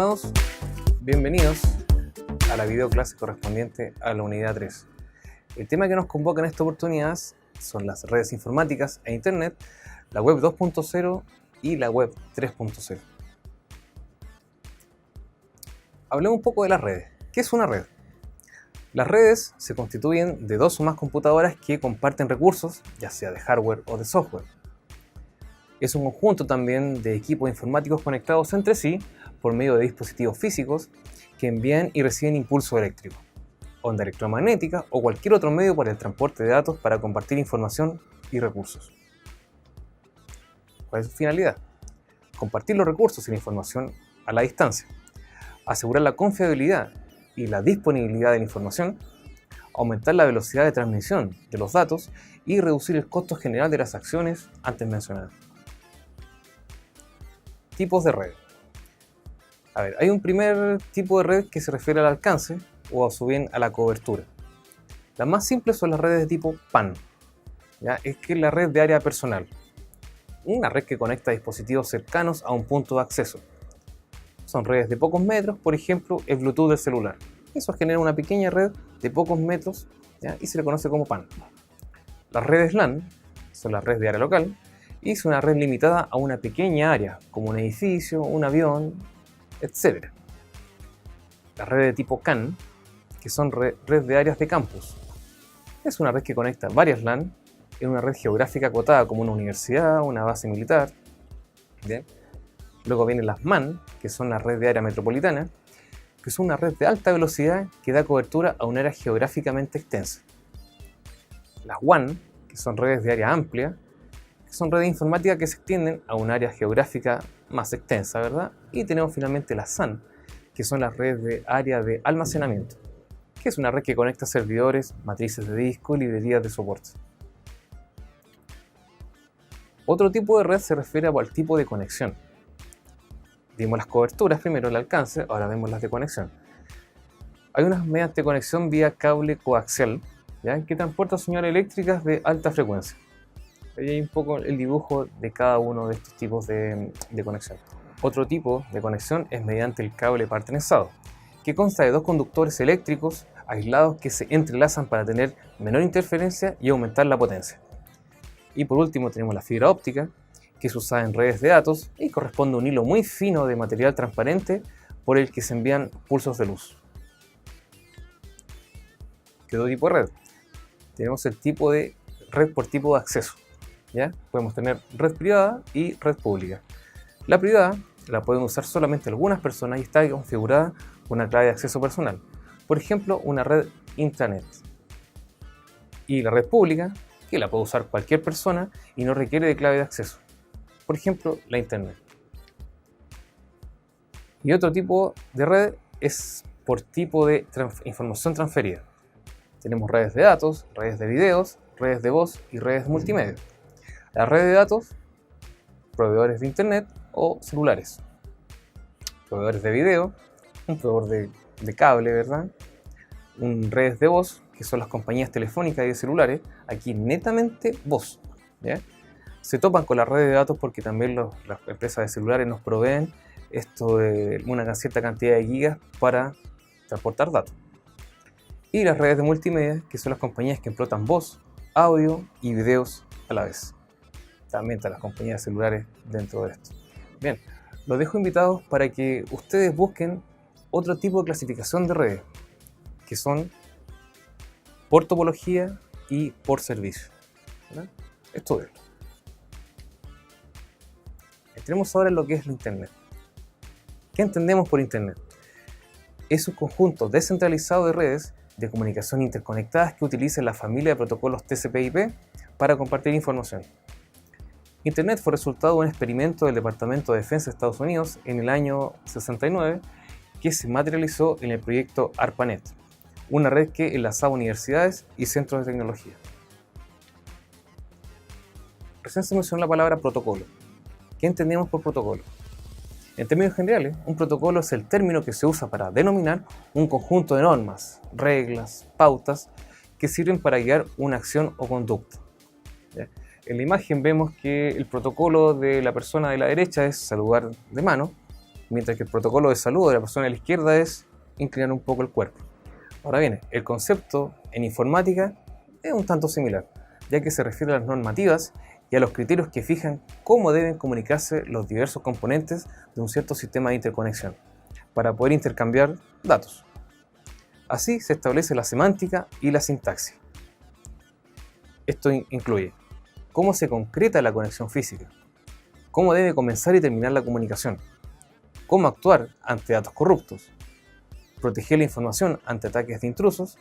Estimados, bienvenidos a la videoclase correspondiente a la unidad 3. El tema que nos convoca en esta oportunidad son las redes informáticas e Internet, la web 2.0 y la web 3.0. Hablemos un poco de las redes. ¿Qué es una red? Las redes se constituyen de dos o más computadoras que comparten recursos, ya sea de hardware o de software. Es un conjunto también de equipos informáticos conectados entre sí por medio de dispositivos físicos que envían y reciben impulso eléctrico, onda electromagnética o cualquier otro medio para el transporte de datos para compartir información y recursos. ¿Cuál es su finalidad? Compartir los recursos y la información a la distancia, asegurar la confiabilidad y la disponibilidad de la información, aumentar la velocidad de transmisión de los datos y reducir el costo general de las acciones antes mencionadas. Tipos de red. Hay un primer tipo de red que se refiere al alcance o a su bien a la cobertura. Las más simples son las redes de tipo PAN, ¿ya? Es que es la red de área personal, una red que conecta dispositivos cercanos a un punto de acceso. Son redes de pocos metros, por ejemplo, el Bluetooth del celular. Eso genera una pequeña red de pocos metros, ¿ya? Y se le conoce como PAN. Las redes LAN son las redes de área local y es una red limitada a una pequeña área, como un edificio, un avión, etc. Las redes de tipo CAN, que son red de áreas de campus. Es una red que conecta varias LAN en una red geográfica acotada como una universidad, una base militar. ¿Bien? Luego vienen las MAN, que son la red de área metropolitana, que son una red de alta velocidad que da cobertura a un área geográficamente extensa. Las WAN, que son redes de área amplia, que son redes informáticas que se extienden a un área geográfica más extensa, ¿verdad? Y tenemos finalmente las SAN, que son las redes de área de almacenamiento, que es una red que conecta servidores, matrices de disco y librerías de soporte. Otro tipo de red se refiere al tipo de conexión. Vimos las coberturas primero, el alcance, ahora vemos las de conexión. Hay unas mediante conexión vía cable coaxial, ¿ya? Que transporta señales eléctricas de alta frecuencia. Ahí hay un poco el dibujo de cada uno de estos tipos de conexión. Otro tipo de conexión es mediante el cable par trenzado, que consta de dos conductores eléctricos aislados que se entrelazan para tener menor interferencia y aumentar la potencia. Y por último tenemos la fibra óptica, que es usada en redes de datos y corresponde a un hilo muy fino de material transparente por el que se envían pulsos de luz. ¿Qué otro tipo de red? Tenemos el tipo de red por tipo de acceso, ¿ya? Podemos tener red privada y red pública. La privada la pueden usar solamente algunas personas y está configurada con una clave de acceso personal. Por ejemplo, una red intranet. Y la red pública, que la puede usar cualquier persona y no requiere de clave de acceso. Por ejemplo, la Internet. Y otro tipo de red es por tipo de información transferida. Tenemos redes de datos, redes de videos, redes de voz y redes multimedia. La red de datos, proveedores de Internet o celulares. Proveedores de video, un proveedor de cable, ¿verdad? Redes de voz, que son las compañías telefónicas y de celulares, aquí netamente voz, ¿ya? Se topan con las redes de datos porque también las empresas de celulares nos proveen esto de una cierta cantidad de gigas para transportar datos. Y las redes de multimedia, que son las compañías que explotan voz, audio y videos a la vez. También están las compañías de celulares dentro de esto. Bien, los dejo invitados para que ustedes busquen otro tipo de clasificación de redes, que son por topología y por servicio. Estudienlo. Entremos ahora en lo que es la Internet. ¿Qué entendemos por Internet? Es un conjunto descentralizado de redes de comunicación interconectadas que utilizan la familia de protocolos TCP/IP para compartir información. Internet fue resultado de un experimento del Departamento de Defensa de Estados Unidos en el año 69 que se materializó en el proyecto ARPANET, una red que enlazaba universidades y centros de tecnología. Recién se mencionó la palabra protocolo. ¿Qué entendemos por protocolo? En términos generales, un protocolo es el término que se usa para denominar un conjunto de normas, reglas, pautas que sirven para guiar una acción o conducta. ¿Ya? En la imagen vemos que el protocolo de la persona de la derecha es saludar de mano, mientras que el protocolo de saludo de la persona de la izquierda es inclinar un poco el cuerpo. Ahora bien, el concepto en informática es un tanto similar, ya que se refiere a las normativas y a los criterios que fijan cómo deben comunicarse los diversos componentes de un cierto sistema de interconexión, para poder intercambiar datos. Así se establece la semántica y la sintaxis. Esto incluye cómo se concreta la conexión física, cómo debe comenzar y terminar la comunicación, cómo actuar ante datos corruptos, proteger la información ante ataques de intrusos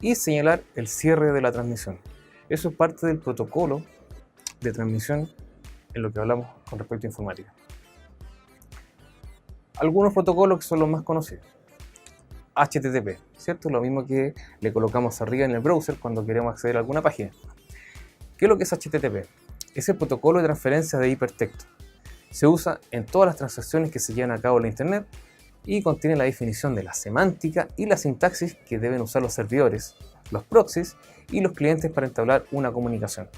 y señalar el cierre de la transmisión. Eso es parte del protocolo de transmisión en lo que hablamos con respecto a informática. Algunos protocolos que son los más conocidos. HTTP, ¿cierto? Lo mismo que le colocamos arriba en el browser cuando queremos acceder a alguna página. ¿Qué es lo que es HTTP? Es el protocolo de transferencia de hipertexto. Se usa en todas las transacciones que se llevan a cabo en la Internet y contiene la definición de la semántica y la sintaxis que deben usar los servidores, los proxies y los clientes para entablar una comunicación.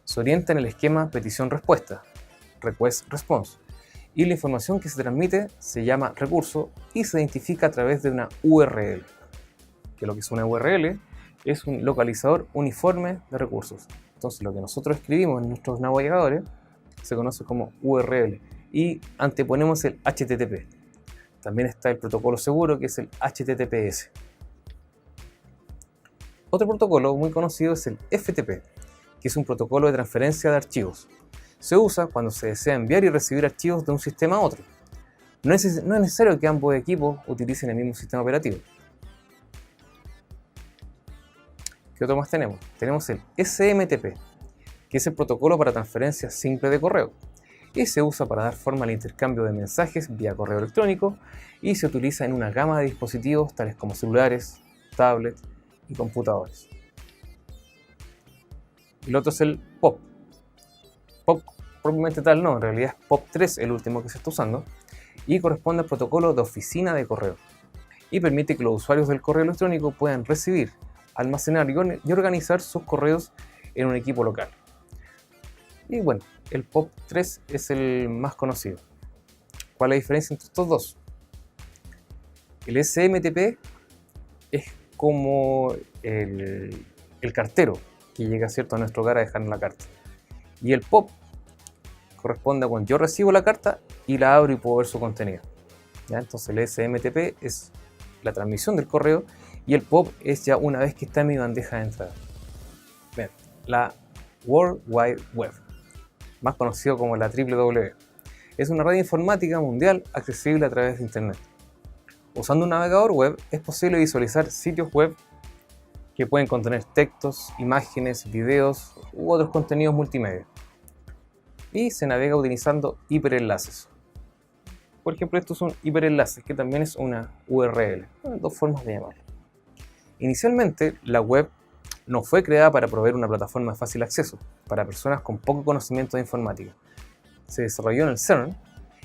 Se orienta en el esquema petición-respuesta, request-response, y la información que se transmite se llama recurso y se identifica a través de una URL. Que lo que es una URL es un localizador uniforme de recursos. Entonces lo que nosotros escribimos en nuestros navegadores se conoce como URL y anteponemos el HTTP. También está el protocolo seguro, que es el HTTPS. Otro protocolo muy conocido es el FTP, que es un protocolo de transferencia de archivos. Se usa cuando se desea enviar y recibir archivos de un sistema a otro. No es necesario que ambos equipos utilicen el mismo sistema operativo. ¿Qué otro más tenemos? Tenemos el SMTP, que es el protocolo para transferencia simple de correo, y se usa para dar forma al intercambio de mensajes vía correo electrónico y se utiliza en una gama de dispositivos tales como celulares, tablets y computadores. El otro es el POP. POP propiamente tal no, en realidad es POP3 el último que se está usando y corresponde al protocolo de oficina de correo y permite que los usuarios del correo electrónico puedan recibir, almacenar y organizar sus correos en un equipo local. Y bueno, el POP3 es el más conocido. ¿Cuál es la diferencia entre estos dos? El SMTP es como el cartero que llega, ¿cierto?, a nuestro hogar a dejarnos la carta. Y el POP corresponde a cuando yo recibo la carta y la abro y puedo ver su contenido. ¿Ya? Entonces el SMTP es la transmisión del correo y el POP es ya una vez que está en mi bandeja de entrada. Bien, la World Wide Web, más conocido como la WWW, es una red informática mundial accesible a través de Internet. Usando un navegador web es posible visualizar sitios web que pueden contener textos, imágenes, videos u otros contenidos multimedia. Y se navega utilizando hiperenlaces. Por ejemplo, estos son hiperenlaces, que también es una URL. Dos formas de llamarlo. Inicialmente, la web no fue creada para proveer una plataforma de fácil acceso para personas con poco conocimiento de informática. Se desarrolló en el CERN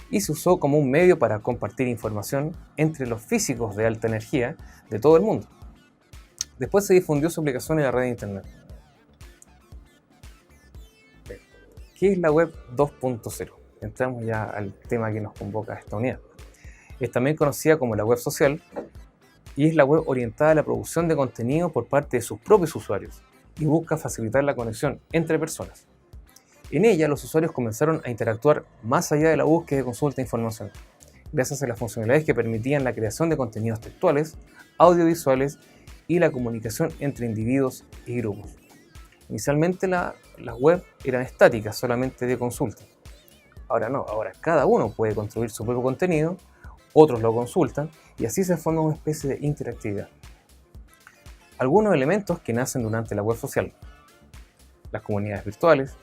y se usó como un medio para compartir información entre los físicos de alta energía de todo el mundo. Después se difundió su aplicación en la red de Internet. ¿Qué es la web 2.0? Entramos ya al tema que nos convoca a esta unidad. Es también conocida como la web social y es la web orientada a la producción de contenido por parte de sus propios usuarios y busca facilitar la conexión entre personas. En ella, los usuarios comenzaron a interactuar más allá de la búsqueda y consulta de información, gracias a las funcionalidades que permitían la creación de contenidos textuales, audiovisuales y la comunicación entre individuos y grupos. Inicialmente las webs eran estáticas, solamente de consulta. Ahora no, ahora cada uno puede construir su propio contenido, otros lo consultan y así se forma una especie de interactividad. Algunos elementos que nacen durante la web social: las comunidades virtuales,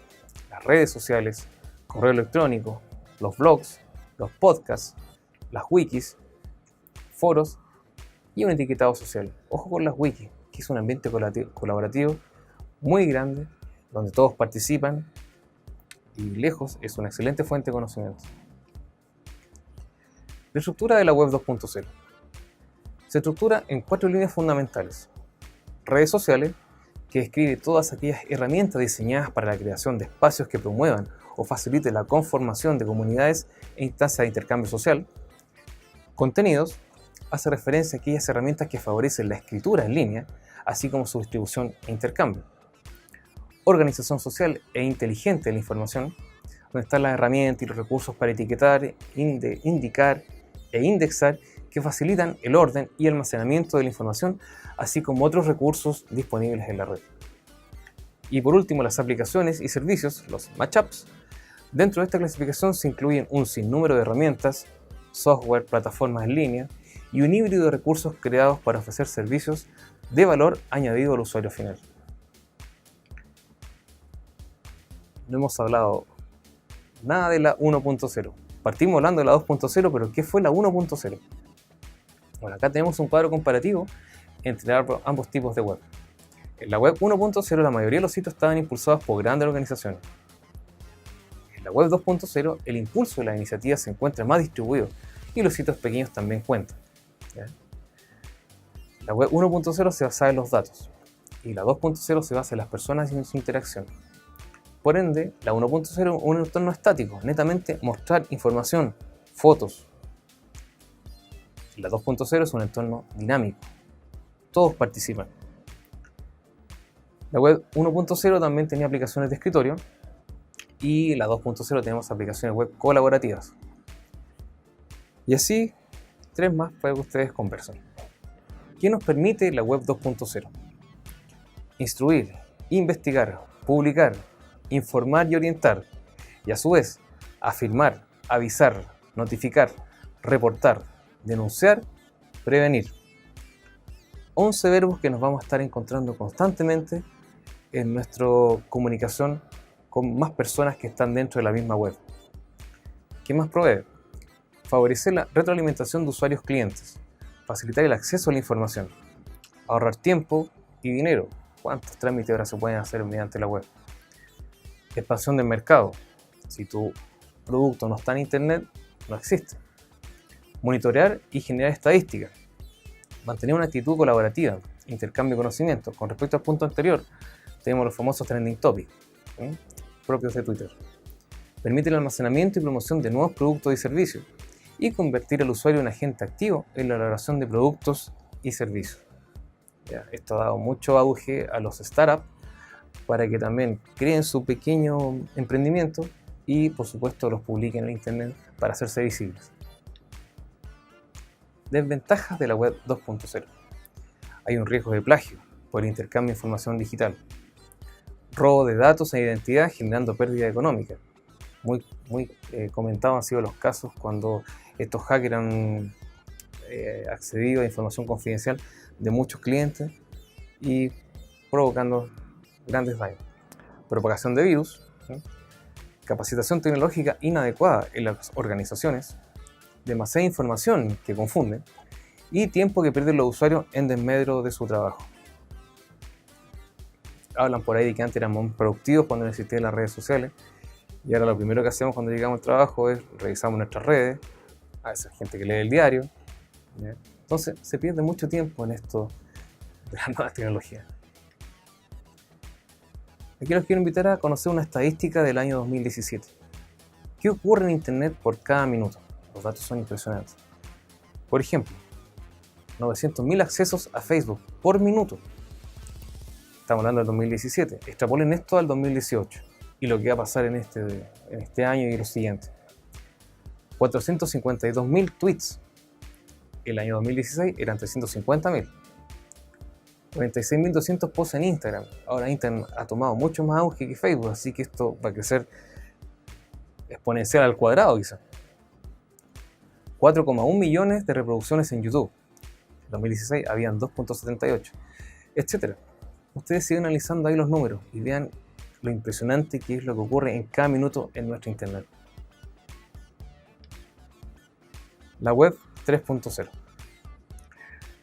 las redes sociales, correo electrónico, los blogs, los podcasts, las wikis, foros y un etiquetado social. Ojo con las wikis, que es un ambiente colaborativo muy grande, donde todos participan y lejos es una excelente fuente de conocimiento. La estructura de la web 2.0 se estructura en 4 líneas fundamentales. Redes sociales, que describe todas aquellas herramientas diseñadas para la creación de espacios que promuevan o facilite la conformación de comunidades e instancias de intercambio social. Contenidos hace referencia a aquellas herramientas que favorecen la escritura en línea, así como su distribución e intercambio. Organización social e inteligente de la información, donde están las herramientas y los recursos para etiquetar, indicar e indexar que facilitan el orden y almacenamiento de la información, así como otros recursos disponibles en la red. Y por último, las aplicaciones y servicios, los matchups. Dentro de esta clasificación se incluyen un sinnúmero de herramientas, software, plataformas en línea y un híbrido de recursos creados para ofrecer servicios de valor añadido al usuario final. No hemos hablado nada de la 1.0. Partimos hablando de la 2.0, pero ¿qué fue la 1.0? Bueno, acá tenemos un cuadro comparativo entre ambos tipos de web. En la web 1.0 la mayoría de los sitios estaban impulsados por grandes organizaciones. En la web 2.0 el impulso de las iniciativas se encuentra más distribuido y los sitios pequeños también cuentan. ¿Ya? La web 1.0 se basa en los datos y la 2.0 se basa en las personas y en su interacción. Por ende, la 1.0 es un entorno estático, netamente mostrar información, fotos. La 2.0 es un entorno dinámico, todos participan. La web 1.0 también tenía aplicaciones de escritorio y la 2.0 tenemos aplicaciones web colaborativas. Y así, 3 más para que ustedes conversen. ¿Qué nos permite la web 2.0? Instruir, investigar, publicar, informar y orientar, y a su vez, afirmar, avisar, notificar, reportar, denunciar, prevenir. 11 verbos que nos vamos a estar encontrando constantemente en nuestra comunicación con más personas que están dentro de la misma web. ¿Qué más provee? Favorecer la retroalimentación de usuarios clientes, facilitar el acceso a la información, ahorrar tiempo y dinero. ¿Cuántos trámites ahora se pueden hacer mediante la web? Expansión del mercado. Si tu producto no está en internet, no existe. Monitorear y generar estadísticas. Mantener una actitud colaborativa, intercambio de conocimientos. Con respecto al punto anterior, tenemos los famosos trending topics, propios de Twitter. Permite el almacenamiento y promoción de nuevos productos y servicios y convertir al usuario en agente activo en la elaboración de productos y servicios. Ya, esto ha dado mucho auge a los startups para que también creen su pequeño emprendimiento y por supuesto los publiquen en internet para hacerse visibles. Desventajas de la web 2.0. Hay un riesgo de plagio por el intercambio de información digital, robo de datos e identidad generando pérdida económica. Muy comentados han sido los casos cuando estos hackers han accedido a información confidencial de muchos clientes y provocando grandes daños. Propagación de virus, capacitación tecnológica inadecuada en las organizaciones, demasiada información que confunde y tiempo que pierden los usuarios en desmedro de su trabajo. Hablan por ahí de que antes éramos muy productivos cuando no existían las redes sociales y ahora lo primero que hacemos cuando llegamos al trabajo es revisamos nuestras redes, a esa gente que lee el diario, ¿ya? Entonces se pierde mucho tiempo en esto de las nuevas tecnologías. Aquí los quiero invitar a conocer una estadística del año 2017. ¿Qué ocurre en internet por cada minuto? Los datos son impresionantes. Por ejemplo, 900.000 accesos a Facebook por minuto. Estamos hablando del 2017. Extrapolen esto al 2018 y lo que va a pasar en este año y los siguientes. 452.000 tweets. El año 2016 eran 350.000. 46.200 posts en Instagram. Ahora Instagram ha tomado mucho más auge que Facebook, así que esto va a crecer exponencial al cuadrado quizá. 4,1 millones de reproducciones en YouTube. En 2016 habían 2,78, etc. Ustedes siguen analizando ahí los números y vean lo impresionante que es lo que ocurre en cada minuto en nuestro internet. La web 3.0.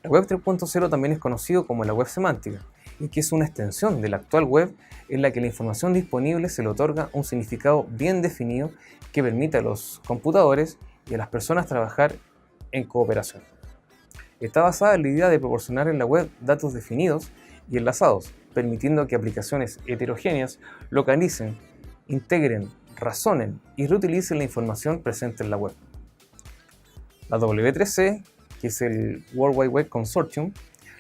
La web 3.0 también es conocido como la web semántica, y que es una extensión de la actual web en la que la información disponible se le otorga un significado bien definido que permite a los computadores y a las personas trabajar en cooperación. Está basada en la idea de proporcionar en la web datos definidos y enlazados, permitiendo que aplicaciones heterogéneas localicen, integren, razonen y reutilicen la información presente en la web. La W3C, que es el World Wide Web Consortium,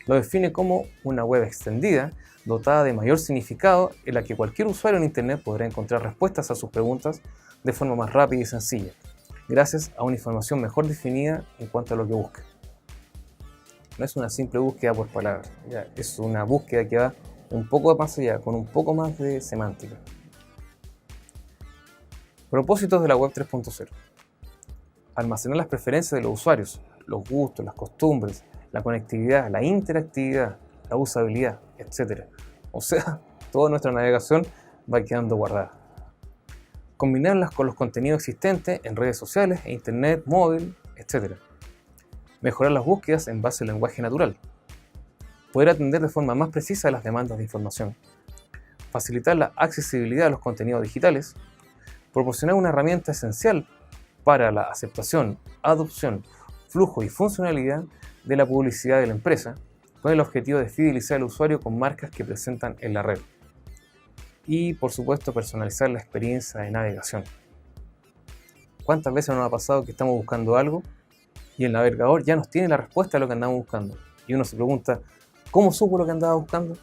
lo define como una web extendida, dotada de mayor significado, en la que cualquier usuario en Internet podrá encontrar respuestas a sus preguntas de forma más rápida y sencilla, gracias a una información mejor definida en cuanto a lo que busca. No es una simple búsqueda por palabras, ya, es una búsqueda que va un poco más allá, con un poco más de semántica. Propósitos de la web 3.0. Almacenar las preferencias de los usuarios, los gustos, las costumbres, la conectividad, la interactividad, la usabilidad, etc. O sea, toda nuestra navegación va quedando guardada. Combinarlas con los contenidos existentes en redes sociales e internet, móvil, etc. Mejorar las búsquedas en base al lenguaje natural. Poder atender de forma más precisa las demandas de información. Facilitar la accesibilidad a los contenidos digitales. Proporcionar una herramienta esencial para la aceptación, adopción, flujo y funcionalidad de la publicidad de la empresa, con el objetivo de fidelizar al usuario con marcas que presentan en la red. Y, por supuesto, personalizar la experiencia de navegación. ¿Cuántas veces nos ha pasado que estamos buscando algo y el navegador ya nos tiene la respuesta a lo que andamos buscando? Y uno se pregunta, ¿cómo supo lo que andaba buscando?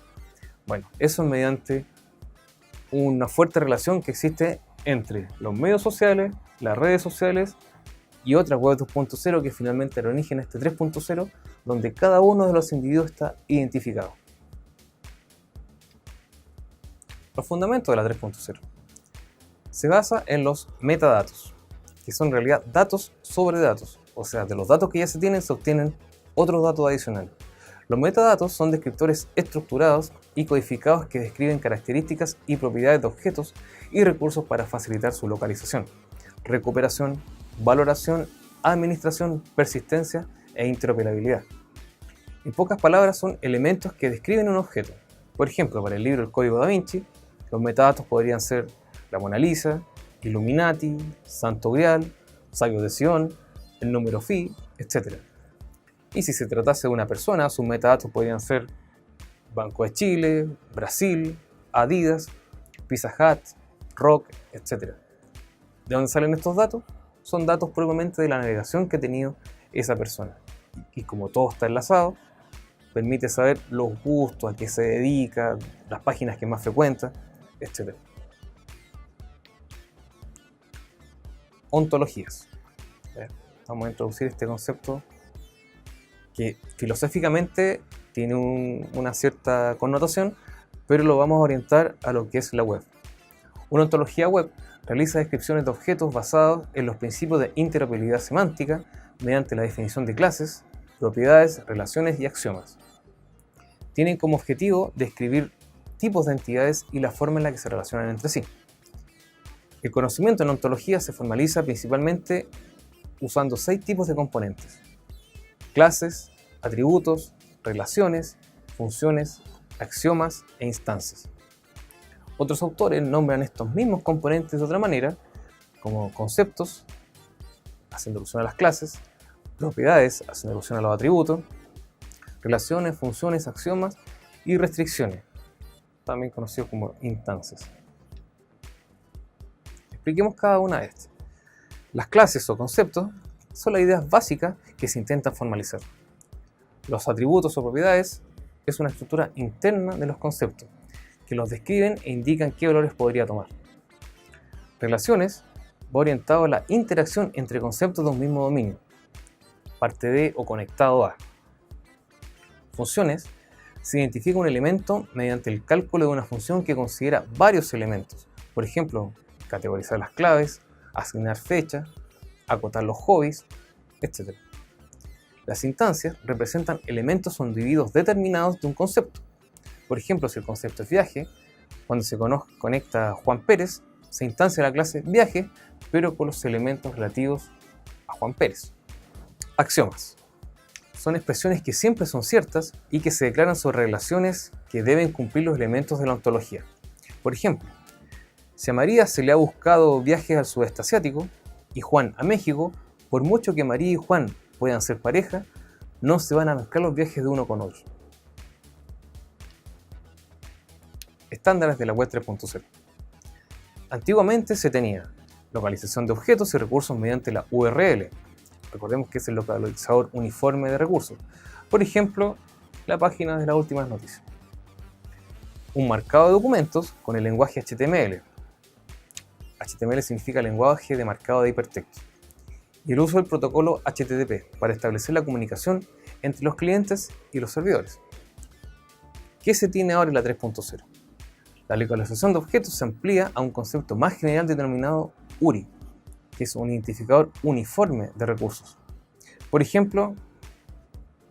Bueno, eso es mediante una fuerte relación que existe entre los medios sociales, las redes sociales y otras web 2.0 que finalmente era origen a este 3.0, donde cada uno de los individuos está identificado. Los fundamentos de la 3.0. Se basa en los metadatos, que son en realidad datos sobre datos, o sea, de los datos que ya se tienen se obtienen otros datos adicionales. Los metadatos son descriptores estructurados y codificados que describen características y propiedades de objetos y recursos para facilitar su localización, recuperación, valoración, administración, persistencia e interoperabilidad. En pocas palabras, son elementos que describen un objeto. Por ejemplo, para el libro El Código Da Vinci, los metadatos podrían ser la Mona Lisa, Illuminati, Santo Grial, Sabio de Sion, el número Phi, etc. Y si se tratase de una persona, sus metadatos podrían ser Banco de Chile, Brasil, Adidas, Pizza Hut, Rock, etc. ¿De dónde salen estos datos? Son datos propiamente de la navegación que ha tenido esa persona. Y como todo está enlazado, permite saber los gustos, a qué se dedica, las páginas que más frecuenta, etc. Ontologías. Vamos a introducir este concepto que filosóficamente tiene una cierta connotación, pero lo vamos a orientar a lo que es la web. Una ontología web realiza descripciones de objetos basados en los principios de interoperabilidad semántica mediante la definición de clases, propiedades, relaciones y axiomas. Tienen como objetivo describir tipos de entidades y la forma en la que se relacionan entre sí. El conocimiento en ontología se formaliza principalmente usando 6 tipos de componentes: clases, atributos, relaciones, funciones, axiomas e instancias. Otros autores nombran estos mismos componentes de otra manera, como conceptos, haciendo alusión a las clases, propiedades, haciendo alusión a los atributos, relaciones, funciones, axiomas y restricciones, también conocidos como instancias. Expliquemos cada una de estas. Las clases o conceptos son las ideas básicas que se intentan formalizar. Los atributos o propiedades es una estructura interna de los conceptos, que los describen e indican qué valores podría tomar. Relaciones va orientado a la interacción entre conceptos de un mismo dominio, parte de o conectado a. Funciones se identifica un elemento mediante el cálculo de una función que considera varios elementos, por ejemplo, categorizar las claves, asignar fecha, acotar los hobbies, etc. Las instancias representan elementos o individuos determinados de un concepto. Por ejemplo, si el concepto es viaje, cuando se conecta a Juan Pérez, se instancia la clase viaje, pero con los elementos relativos a Juan Pérez. Axiomas. Son expresiones que siempre son ciertas y que se declaran sobre relaciones que deben cumplir los elementos de la ontología. Por ejemplo, si a María se le ha buscado viajes al sudeste asiático y Juan a México, por mucho que María y Juan puedan ser pareja, no se van a mezclar los viajes de uno con otro. Estándares de la web 3.0. Antiguamente se tenía localización de objetos y recursos mediante la URL. Recordemos que es el localizador uniforme de recursos. Por ejemplo, la página de las últimas noticias. Un marcado de documentos con el lenguaje HTML. HTML significa lenguaje de marcado de hipertexto. Y el uso del protocolo HTTP para establecer la comunicación entre los clientes y los servidores. ¿Qué se tiene ahora en la 3.0? La localización de objetos se amplía a un concepto más general denominado URI, que es un identificador uniforme de recursos. Por ejemplo,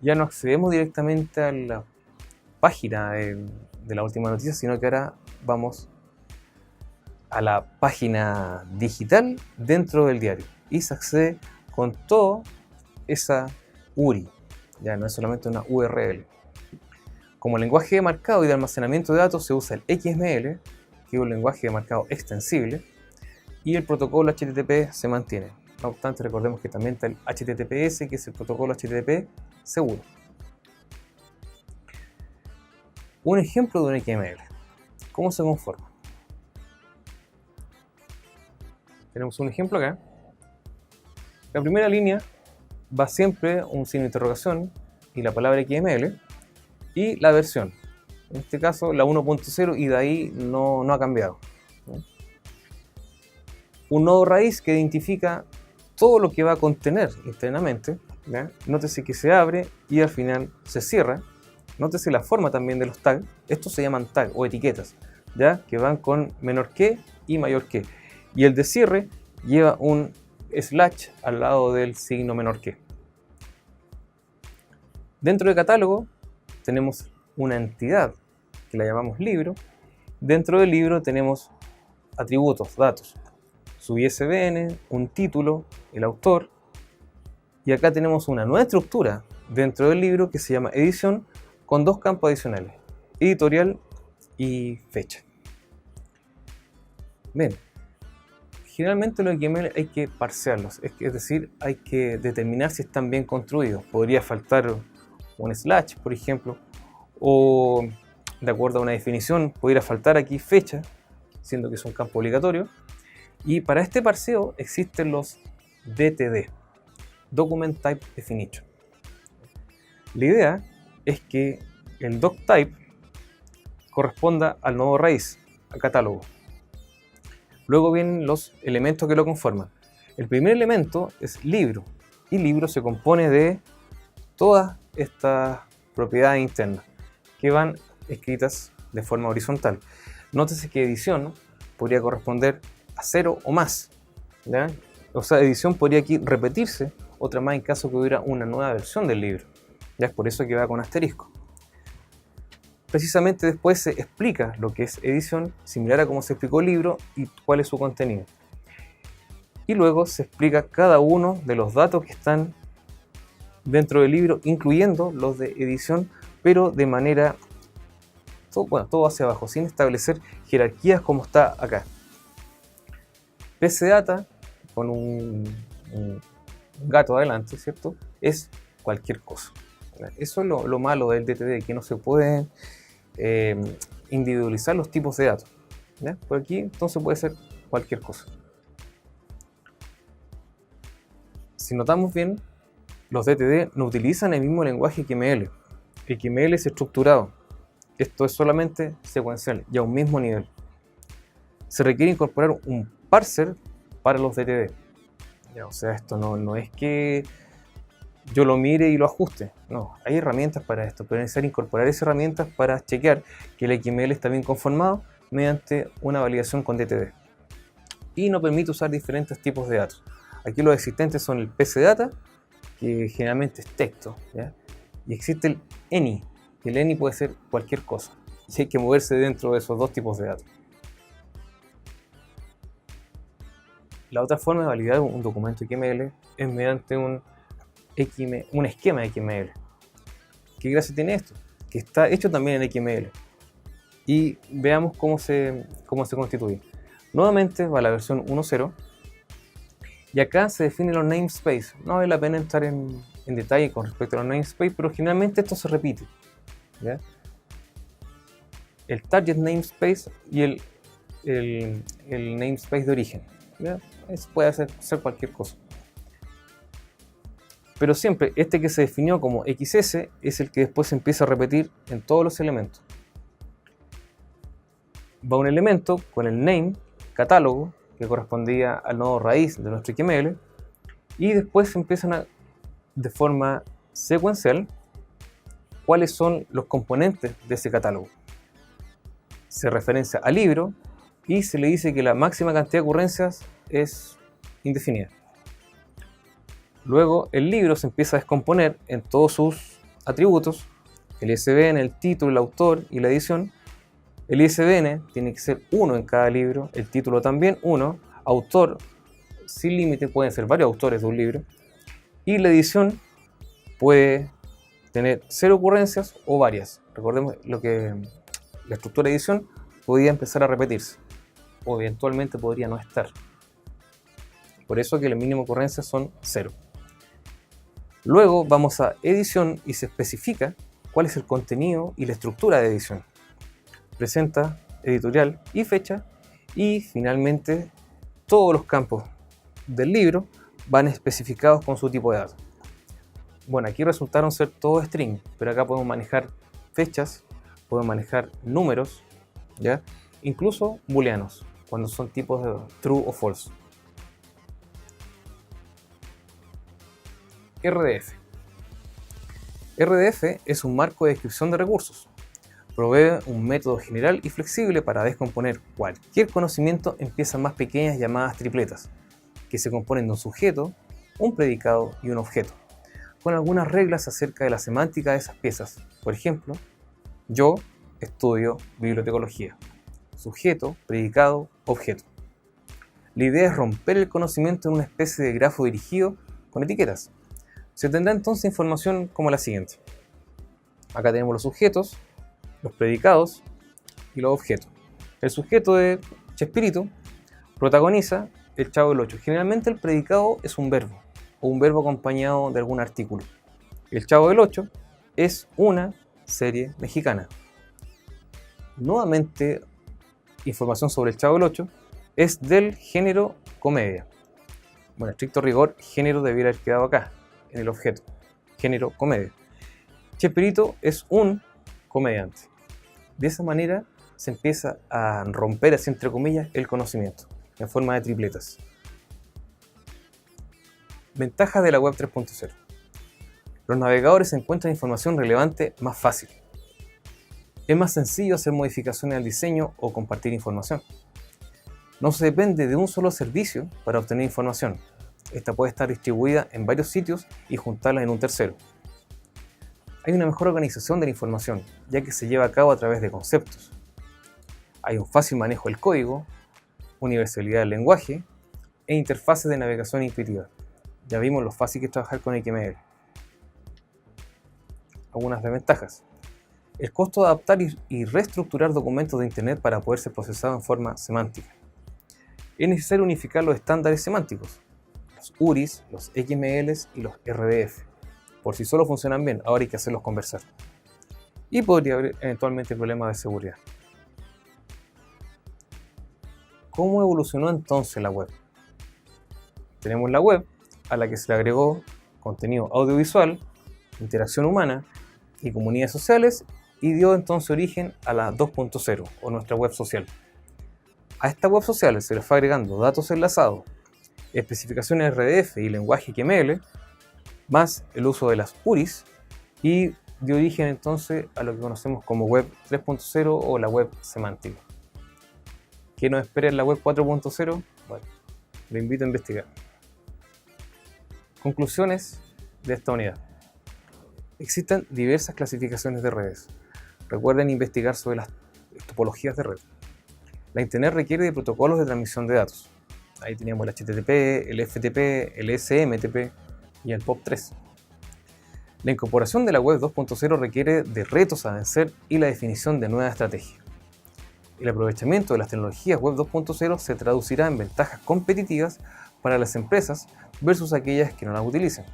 ya no accedemos directamente a la página de la última noticia, sino que ahora vamos a la página digital dentro del diario y se accede con toda esa URI, ya no es solamente una URL. Como lenguaje de marcado y de almacenamiento de datos se usa el XML, que es un lenguaje de marcado extensible, y el protocolo HTTP se mantiene. No obstante, recordemos que también está el HTTPS, que es el protocolo HTTP seguro. Un ejemplo de un XML. ¿Cómo se conforma? Tenemos un ejemplo acá. La primera línea va siempre un signo de interrogación y la palabra XML y la versión. En este caso la 1.0 y de ahí no ha cambiado. Un nodo raíz que identifica todo lo que va a contener internamente. ¿Ya? Nótese que se abre y al final se cierra. Nótese la forma también de los tags. Estos se llaman tags o etiquetas, ¿ya? Que van con menor que y mayor que. Y el de cierre lleva un slash al lado del signo menor que. Dentro del catálogo tenemos una entidad que la llamamos libro. Dentro del libro tenemos atributos, datos. Su ISBN, un título, el autor. Y acá tenemos una nueva estructura dentro del libro que se llama edición, con dos campos adicionales, editorial y fecha. Bien, generalmente los XML hay que parsearlos, es decir, hay que determinar si están bien construidos. Podría faltar un slash, por ejemplo, o de acuerdo a una definición, pudiera faltar aquí fecha, siendo que es un campo obligatorio. Y para este parseo existen los DTD, Document Type Definition. La idea es que el doctype corresponda al nodo raíz, al catálogo. Luego vienen los elementos que lo conforman. El primer elemento es libro, y libro se compone de todas estas propiedades internas que van escritas de forma horizontal. Nótese que edición podría corresponder a 0 o más, ¿ya? O sea, edición podría aquí repetirse, otra más en caso que hubiera una nueva versión del libro. Ya es por eso que va con asterisco. Precisamente después se explica lo que es edición, similar a cómo se explicó el libro y cuál es su contenido. Y luego se explica cada uno de los datos que están dentro del libro, incluyendo los de edición, pero de manera, todo hacia abajo, sin establecer jerarquías como está acá. PC Data, con un gato adelante, ¿cierto? Es cualquier cosa. Eso es lo malo del DTD, que no se pueden individualizar los tipos de datos. ¿Ya? Por aquí entonces puede ser cualquier cosa. Si notamos bien, los DTD no utilizan el mismo lenguaje XML. XML es estructurado. Esto es solamente secuencial y a un mismo nivel. Se requiere incorporar un parser para los DTD. Ya, o sea, esto no es que yo lo mire y lo ajuste. No, hay herramientas para esto, pero es necesario incorporar esas herramientas para chequear que el XML está bien conformado mediante una validación con DTD. Y no permite usar diferentes tipos de datos. Aquí los existentes son el PC Data, que generalmente es texto, ¿ya? Y existe el ANY, que el ANY puede ser cualquier cosa. Y hay que moverse dentro de esos dos tipos de datos. La otra forma de validar un documento XML es mediante un esquema XML. ¿Qué gracia tiene esto? Que está hecho también en XML. Y veamos cómo se constituye. Nuevamente va la versión 1.0 y acá se definen los namespace. No vale la pena entrar en detalle con respecto a los namespace, pero generalmente esto se repite, ¿ya? El target namespace y el el namespace de origen. ¿Ya? Puede ser cualquier cosa. Pero siempre este que se definió como XS es el que después se empieza a repetir en todos los elementos. Va un elemento con el name, catálogo, que correspondía al nodo raíz de nuestro XML, y después se empiezan de forma secuencial cuáles son los componentes de ese catálogo. Se referencia al libro y se le dice que la máxima cantidad de ocurrencias es indefinida. Luego el libro se empieza a descomponer en todos sus atributos: el ISBN, el título, el autor y la edición. El ISBN tiene que ser 1 en cada libro, el título también 1, autor sin límite, pueden ser varios autores de un libro, y la edición puede tener 0 ocurrencias o varias. Recordemos que la estructura de edición podía empezar a repetirse o eventualmente podría no estar. Por eso que la mínima ocurrencia son 0. Luego vamos a edición y se especifica cuál es el contenido y la estructura de edición. Presenta, editorial y fecha, y finalmente todos los campos del libro van especificados con su tipo de datos. Bueno, aquí resultaron ser todos string, pero acá podemos manejar fechas, podemos manejar números, ¿ya? Incluso booleanos, cuando son tipos de true o false. RDF. RDF es un marco de descripción de recursos. Provee un método general y flexible para descomponer cualquier conocimiento en piezas más pequeñas llamadas tripletas, que se componen de un sujeto, un predicado y un objeto, con algunas reglas acerca de la semántica de esas piezas. Por ejemplo, yo estudio bibliotecología. Sujeto, predicado, objeto. La idea es romper el conocimiento en una especie de grafo dirigido con etiquetas. Se tendrá entonces información como la siguiente. Acá tenemos los sujetos, los predicados y los objetos. El sujeto de Chespirito protagoniza el Chavo del 8. Generalmente el predicado es un verbo o un verbo acompañado de algún artículo. El Chavo del 8 es una serie mexicana. Nuevamente, información sobre el Chavo del 8 es del género comedia. Bueno, estricto rigor, género debiera haber quedado acá, en el objeto. Género comedia. Chespirito es un comediante. De esa manera se empieza a romper, así entre comillas, el conocimiento, en forma de tripletas. Ventajas de la web 3.0. Los navegadores encuentran información relevante más fácil. Es más sencillo hacer modificaciones al diseño o compartir información. No se depende de un solo servicio para obtener información. Esta puede estar distribuida en varios sitios y juntarla en un tercero. Hay una mejor organización de la información, ya que se lleva a cabo a través de conceptos. Hay un fácil manejo del código, universalidad del lenguaje e interfaces de navegación intuitiva. Ya vimos lo fácil que es trabajar con XML. Algunas desventajas. El costo de adaptar y reestructurar documentos de Internet para poder ser procesados en forma semántica. Es necesario unificar los estándares semánticos, los URIs, los XMLs y los RDF. Por si solo funcionan bien, ahora hay que hacerlos conversar. Y podría haber eventualmente problemas de seguridad. ¿Cómo evolucionó entonces la web? Tenemos la web, a la que se le agregó contenido audiovisual, interacción humana y comunidades sociales, y dio entonces origen a la 2.0 o nuestra web social. A esta web social se le fue agregando datos enlazados, especificaciones RDF y lenguaje XML, más el uso de las URIs, y dio origen entonces a lo que conocemos como web 3.0 o la web semántica. ¿Qué nos espera en la web 4.0? Bueno, lo invito a investigar. Conclusiones de esta unidad. Existen diversas clasificaciones de redes. Recuerden investigar sobre las topologías de red. La Internet requiere de protocolos de transmisión de datos. Ahí teníamos el HTTP, el FTP, el SMTP y el POP3. La incorporación de la web 2.0 requiere de retos a vencer y la definición de nuevas estrategias. El aprovechamiento de las tecnologías web 2.0 se traducirá en ventajas competitivas para las empresas versus aquellas que no las utilicen.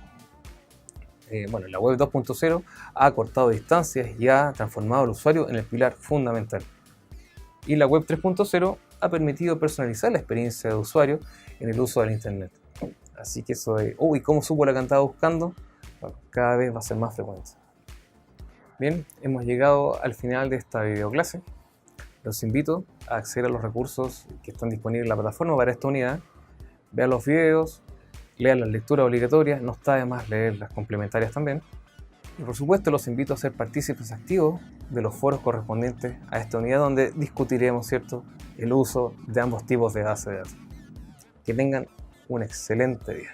La web 2.0 ha acortado distancias y ha transformado al usuario en el pilar fundamental. Y la web 3.0 ha permitido personalizar la experiencia de usuario en el uso del Internet. Así que eso de, uy, ¿cómo supo la que andaba buscando? Bueno, cada vez va a ser más frecuente. Bien, hemos llegado al final de esta videoclase. Los invito a acceder a los recursos que están disponibles en la plataforma para esta unidad. Vean los videos, lean las lecturas obligatorias, no está de más leer las complementarias también. Y por supuesto los invito a ser partícipes activos de los foros correspondientes a esta unidad donde discutiremos, ¿cierto?, el uso de ambos tipos de base de datos. Que tengan un excelente día.